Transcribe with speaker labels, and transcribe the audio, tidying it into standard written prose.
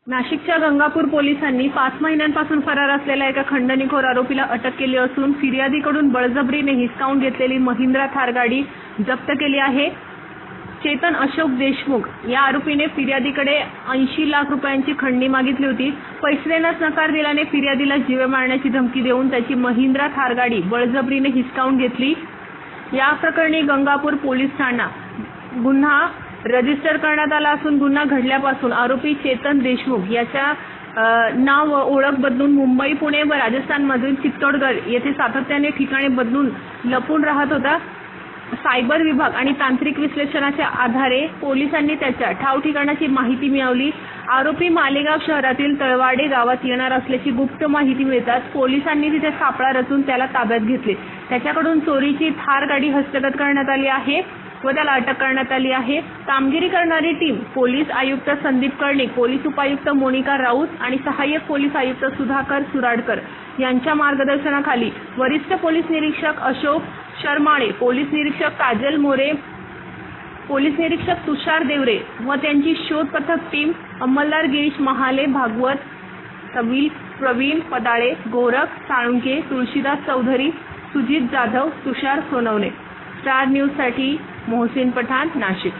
Speaker 1: नाशिकच्या गंगापूर पोलिसांनी 5 महिन्यांपासून फरार असलेल्या एका खंडणीखोर आरोपीला अटक केली असून फिर्यादीकडून बळजबरीने हिसकावून घेतलेली महिंद्रा थार गाडी जप्त केली आहे। चेतन अशोक देशमुख या आरोपीने फिर्यादीकडे 80 लाख रुपयांची खंडणी मागितली होती। पैसे देण्यास नकार दिल्याने फिर्यादीला जीवे मारण्याची धमकी देऊन त्याची महिंद्रा थार गाडी बळजबरीने हिसकावून घेतली। या प्रकरणी गंगापूर पोलीस ठाणा गुन्हा रजिस्टर करण्यात आला असून गुन्हा घडल्यापासून आरोपी चेतन देशमुख याच्या नाव व ओळख बदलून मुंबई, पुणे व राजस्थानमधून चित्तोडगड येथे सातत्याने ठिकाणे बदलून लपून राहत होता। सायबर विभाग आणि तांत्रिक विश्लेषणाच्या आधारे पोलिसांनी त्याच्या ठाव ठिकाणाची माहिती मिळवली। आरोपी मालेगाव शहरातील तळवाडे गावात येणार असल्याची गुप्त माहिती मिळताच पोलिसांनी तिथे सापळा रचून त्याला ताब्यात घेतले। त्याच्याकडून चोरीची थार गाडी हस्तगत करण्यात आली आहे व त्याला अटक करण्यात आली आहे। कामगिरी करणारी टीम पोलीस आयुक्त संदीप कर्णिक, पोलीस उपायुक्त मोनिका राऊत आणि सहाय्यक पोलीस आयुक्त सुधाकर सुराडकर यांच्या मार्गदर्शनाखाली वरिष्ठ पोलीस निरीक्षक अशोक शर्माळे, पोलीस निरीक्षक काजल मोरे, पोलीस निरीक्षक तुषार देवरे व त्यांची शोध पथक टीम अंमलदार गिरीश महाले, भागवत तविल, प्रवीण पदाळे, गोरख साळुंके, तुळशीदास चौधरी, सुजित जाधव, तुषार सोनवणे। स्टार न्यूज साठी मोहसिन पठाण, नाशिक।